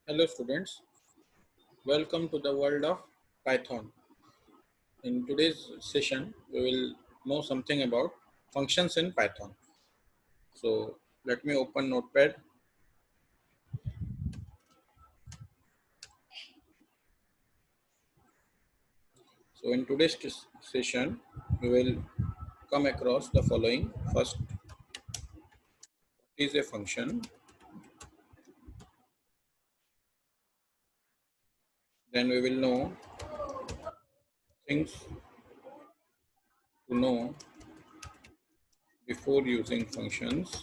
Hello students, welcome to the world of Python. In today's session, we will know something about functions in Python. So let me open Notepad. So in today's session, we will come across the following. First, what is a function? Then we will know things to know before using functions.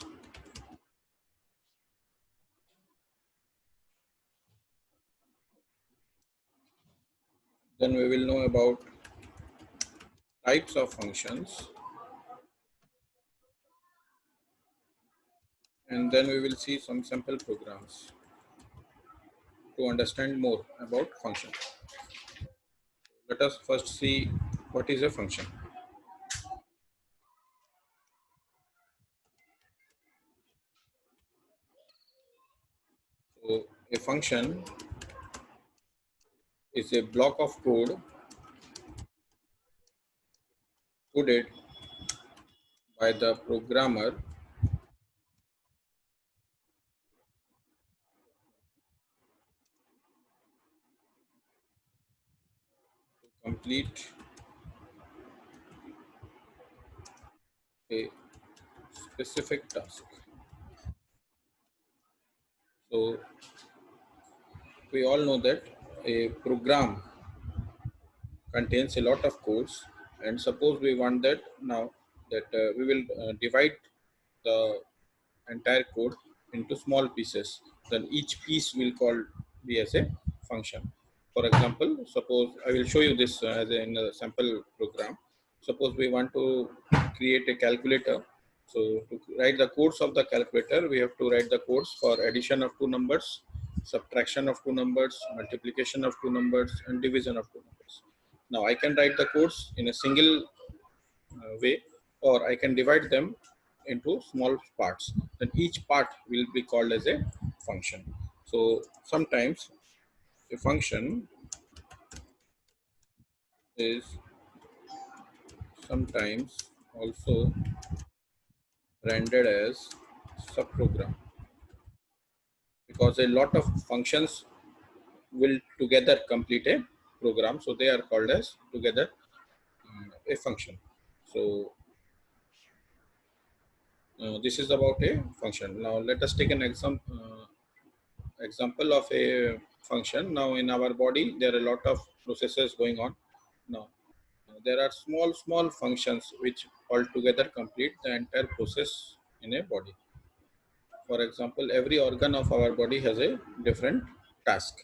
Then we will know about types of functions. And then we will see some sample programs to understand more about function. Let us first see what is a function. So a function is a block of code coded by the programmer to complete a specific task. So we all know that a program contains a lot of codes, and suppose we want that now that we will divide the entire code into small pieces. Then each piece will be as a function. For example, suppose I will show you this as in a sample program. Suppose we want to create a calculator. So to write the codes of the calculator, we have to write the codes for addition of two numbers, subtraction of two numbers, multiplication of two numbers, and division of two numbers. Now I can write the codes in a single way, or I can divide them into small parts. Then each part will be called as a function. So sometimes a function is sometimes also rendered as subprogram, because a lot of functions will together complete a program. So they are called as together a function. So this is about a function. Now let us take an example of a function. Now in our body, there are a lot of processes going on. Now there are small functions which altogether complete the entire process in a body. For example, every organ of our body has a different task.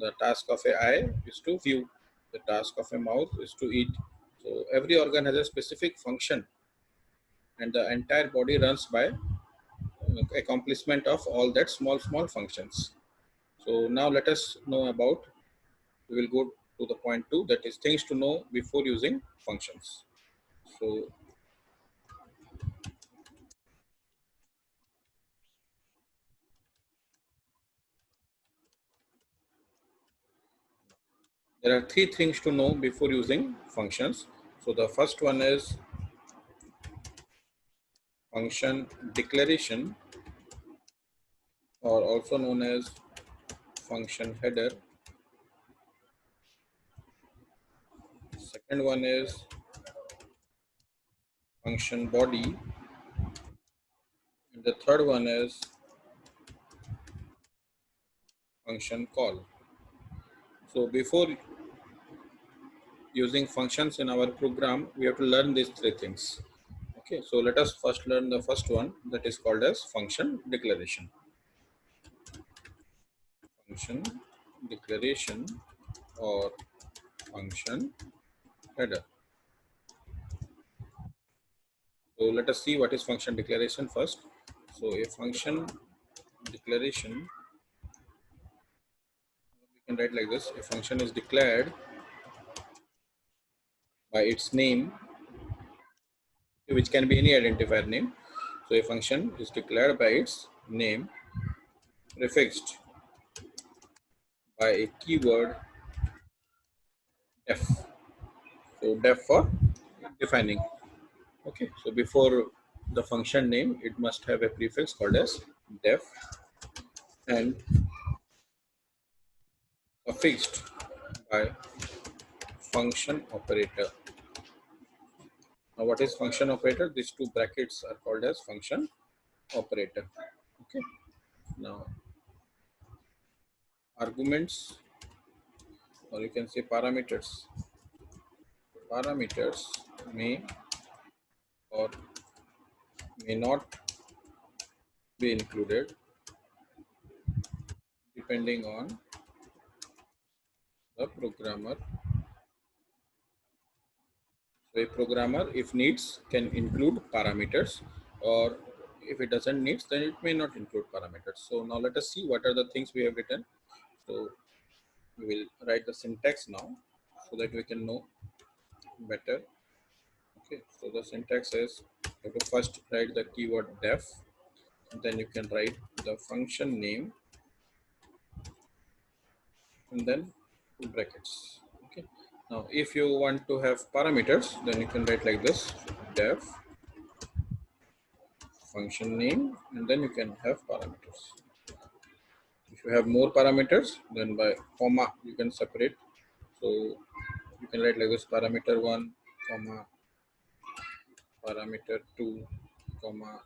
The task of a eye is to view. The task of a mouth is to eat. So every organ has a specific function, and the entire body runs by accomplishment of all that small functions. So now let us know about, we will go to the point 2, that is things to know before using functions. So there are three things to know before using functions. So the first one is function declaration, or also known as function header. Second one is function body, and the third one is function call. So before using functions in our program, we have to learn these three things. Okay, so let us first learn the first one, that is called as function declaration. Function declaration or function header. So let us see what is function declaration first. So a function declaration, we can write like this: a function is declared by its name, which can be any identifier name. So a function is declared by its name, prefixed by a keyword def. So def for defining. Okay, so before the function name, it must have a prefix called as def and suffixed by function operator. Now, what is function operator? These two brackets are called as function operator. Okay. Now, arguments, or you can say parameters. Parameters may or may not be included depending on the programmer. So a programmer, if needs, can include parameters, or if it doesn't need, then it may not include parameters. So now let us see what are the things we have written. So we will write the syntax now so that we can know better. Okay, so the syntax is you have to first write the keyword def, then you can write the function name and then brackets. Okay, now if you want to have parameters, then you can write like this: def function name, and then you can have parameters. If you have more parameters, then by comma you can separate. So you can write like this: parameter 1 comma parameter 2 comma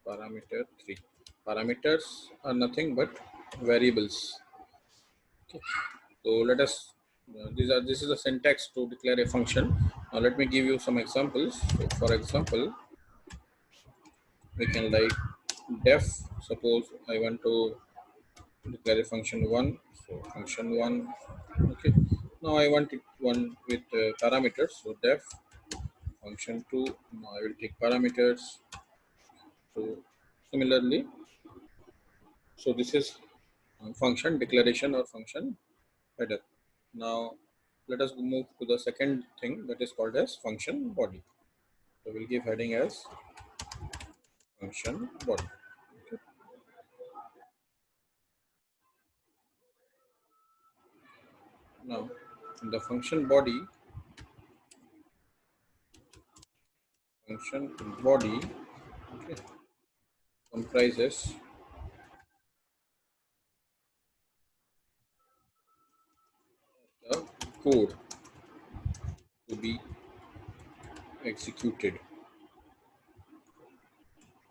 parameter 3. Parameters are nothing but variables. Okay. So let us this is a syntax to declare a function. Now let me give you some examples. So for example, we can like def. Suppose I want to declare a function 1. So function 1. Okay. Now I want it one with parameters. So def function 2. Now I will take parameters. So similarly, so this is function declaration or function header. Now let us move to the second thing, that is called as function body. So we'll give heading as function body. Okay. Now in the function body okay, comprises the code to be executed.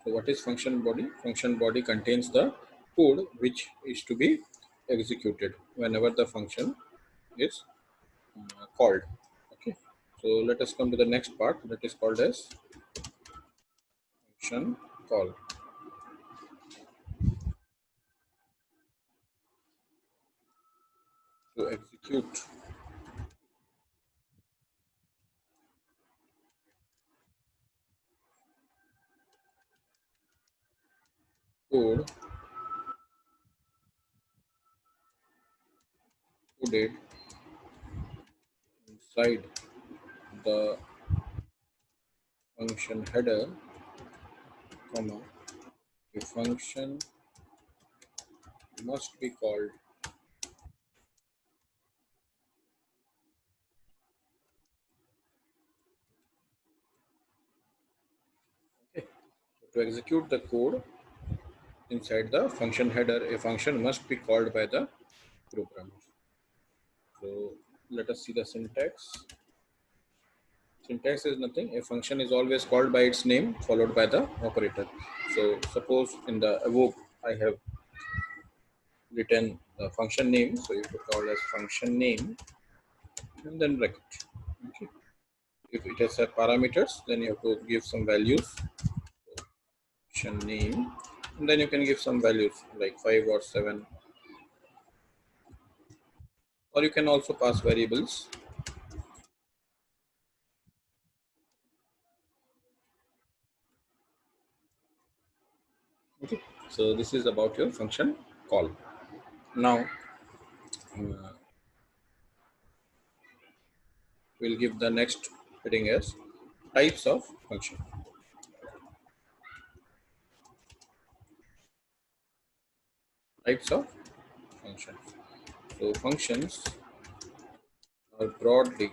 So what is function body? Function body contains the code which is to be executed whenever the function is called. Okay. So let us come to the next part, that is called as function call. To execute code coded inside the function header, comma, a function must be called. Okay. So to execute the code inside the function header, a function must be called by the programmer. So let us see the syntax. Syntax is nothing. A function is always called by its name followed by the operator. So suppose in the above I have written the function name. So you could call as function name and then bracket. Okay. If it has parameters, then you have to give some values. Function name, and then you can give some values like 5 or 7, or you can also pass variables. Okay, so this is about your function call. Now we'll give the next heading as types of function. Types of function. So functions are broadly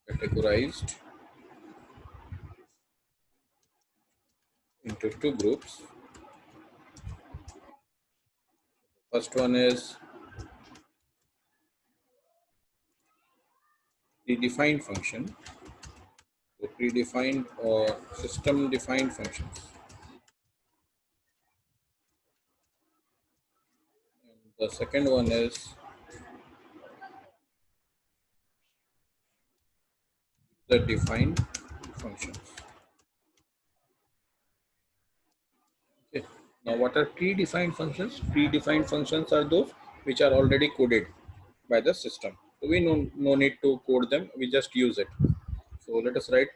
categorized into two groups. First one is predefined function. So predefined or system defined functions. And the second one is the defined functions. Okay. Now, what are predefined functions? Predefined functions are those which are already coded by the system. So we no need to code them. We just use it. So let us write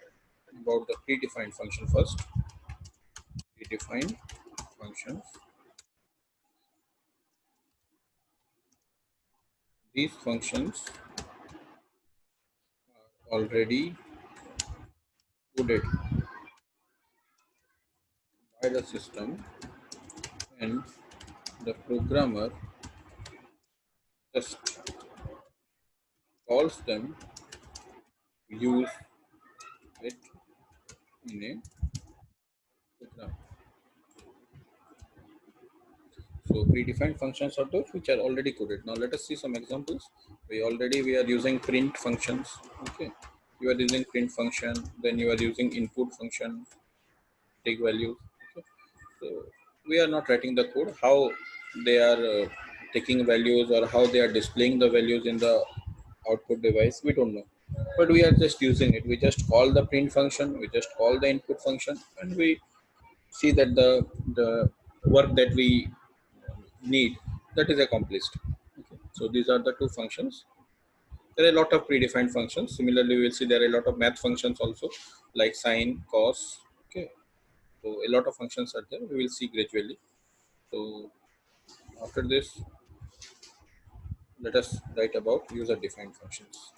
about the predefined function first. Predefined functions. These functions are already coded by the system, and the programmer just calls them, use it in a program. So predefined functions are those which are already coded. Now let us see some examples. We are using print functions. Okay, you are using print function, then you are using input function, take values. Okay. So we are not writing the code how they are taking values or how they are displaying the values in the output device. We don't know, but we are just using it. We just call the print function, we just call the input function, and we see that the work that we need, that is accomplished. Okay. So these are the two functions. There are a lot of predefined functions. Similarly, we will see there are a lot of math functions also, like sine, cos. Okay, so a lot of functions are there. We will see gradually. So after this, let us write about user defined functions.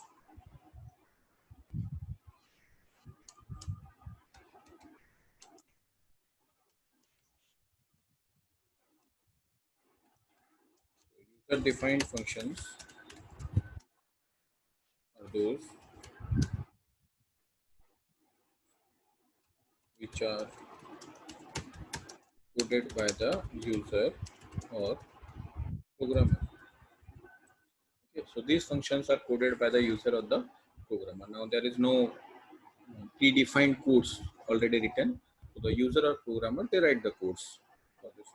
User defined functions are those which are coded by the user or programmer. Okay, so these functions are coded by the user or the programmer. Now there is no predefined codes already written. So the user or programmer, they write the codes for this.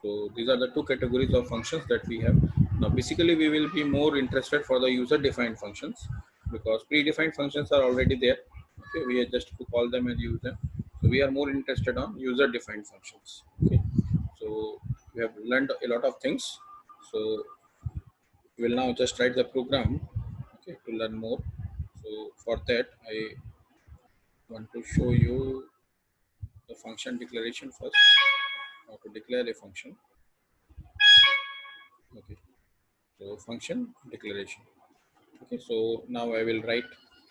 So these are the two categories of functions that we have. Now basically we will be more interested for the user defined functions, because predefined functions are already there. Okay, we are just to call them and use them. So we are more interested on user defined functions. Okay, so we have learned a lot of things. So we will now just write the program, okay, to learn more. So for that I want to show you the function declaration first. How to declare a function. Okay, so function declaration. Okay, so now I will write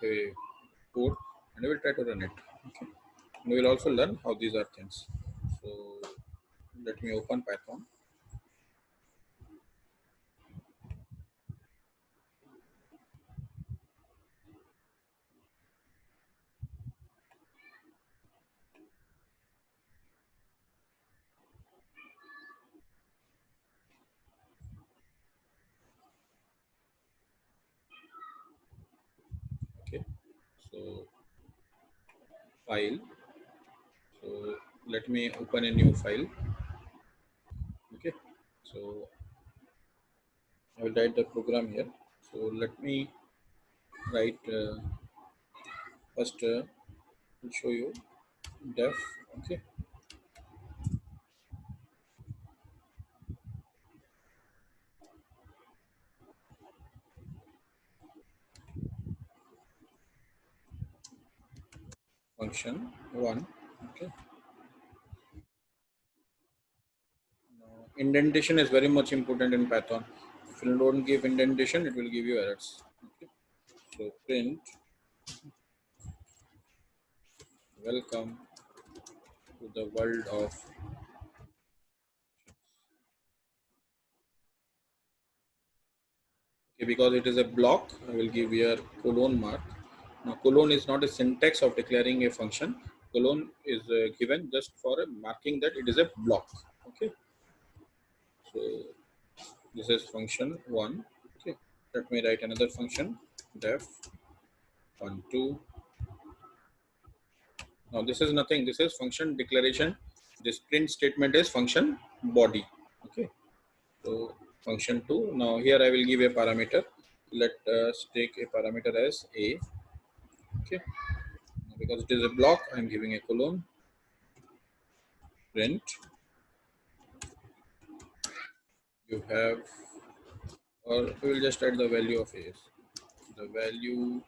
a code and I will try to run it. Okay, and we will also learn how these are things. So let me open Python. Okay, so file. So let me open a new file. Okay, so I will write the program here. So let me write first. I'll show you def. Okay, function one. Okay, indentation is very much important in Python. If you don't give indentation, it will give you errors. Okay. So print welcome to the world of because it is a block, I will give here colon mark. Now colon is not a syntax of declaring a function. Colon is given just for a marking that it is a block. Okay, so this is function 1. Okay, let me write another function def 1 2. Now this is nothing, this is function declaration. This print statement is function body. Okay, so function 2. Now here I will give a parameter. Let us take a parameter as a. Okay, because it is a block, I am giving a colon print. You have, or we will just write the value of a. The value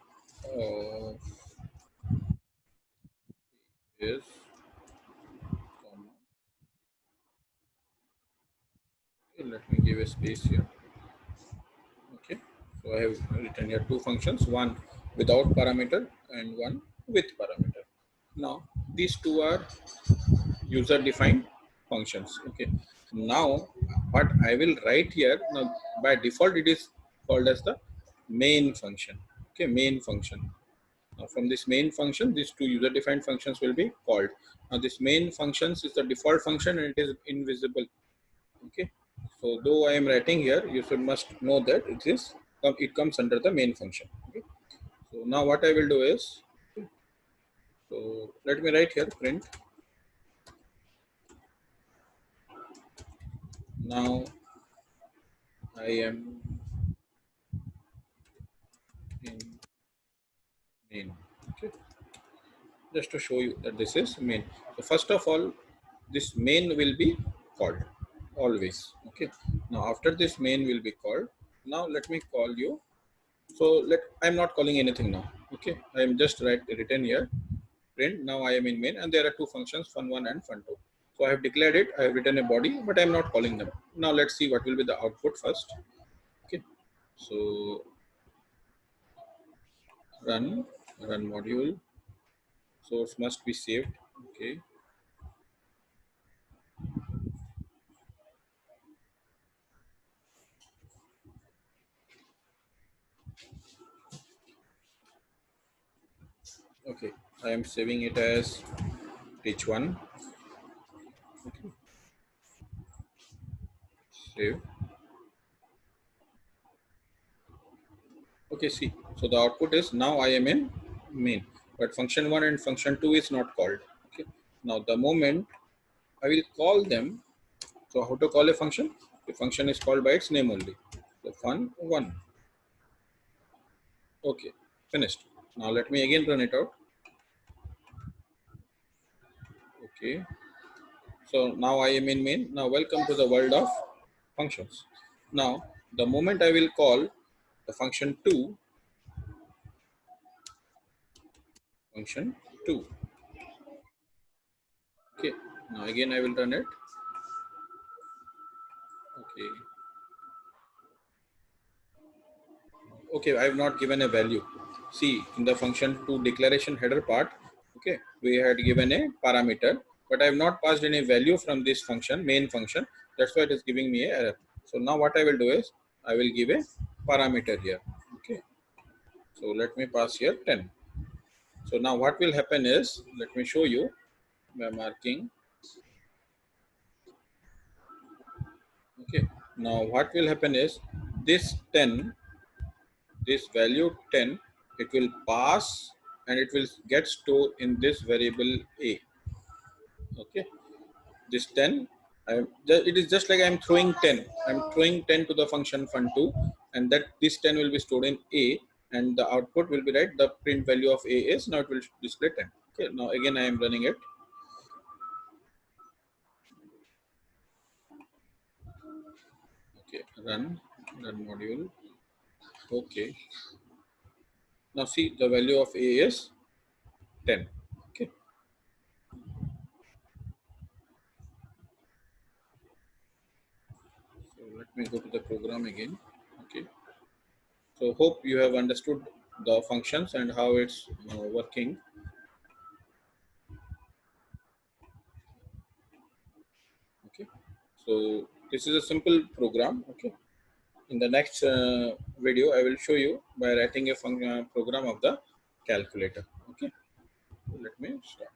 of is comma. Okay, let me give a space here. Okay, so I have written here two functions, one without parameter and one with parameter. Now these two are user defined functions. Okay, now what I will write here, now by default it is called as the main function. Okay, main function. Now from this main function, these two user defined functions will be called. Now this main functions is the default function and it is invisible. Okay, so though I am writing here, you should must know that it comes under the main function. Okay, so now what I will do is, so let me write here print. Now I am in main. Okay, just to show you that this is main. So first of all, this main will be called always. Okay, now after this main will be called, now let me call you. So I'm not calling anything now. Okay, I am just written here print. Now I am in main and there are two functions fun1 and fun2. So I have declared it, I have written a body, but I am not calling them. Now let's see what will be the output first. Okay, so run module, source must be saved. Okay, okay, I am saving it as teach1. Okay, save. Okay, see, so the output is now I am in main, but function1 and function2 is not called. Okay, now the moment I will call them. So how to call a function? The function is called by its name only. So fun1. Okay, finished. Now let me again run it out. Okay, so now I am in main. Now welcome to the world of functions. Now the moment I will call the function 2, function 2. Okay, now again I will run it. Okay, okay, I have not given a value. See, in the function2 declaration header part, okay, we had given a parameter, but I have not passed any value from this function, main function. That's why it is giving me a error. So now what I will do is I will give a parameter here. Okay, so let me pass here 10. So now what will happen is, let me show you by marking. Okay, now what will happen is this 10, this value 10, it will pass and it will get stored in this variable a. Okay, this 10, it is just like I'm throwing 10. I'm throwing 10 to the function fun2, and that this 10 will be stored in a, and the output will be right. The print value of a is, now it will display 10. Okay, now again I am running it. Okay, run module. Okay, now see the value of a is 10. Okay, so let me go to the program again. Okay, so hope you have understood the functions and how it's working. Okay, so this is a simple program. Okay, In the next video, I will show you by writing a program of the calculator. Okay, let me start.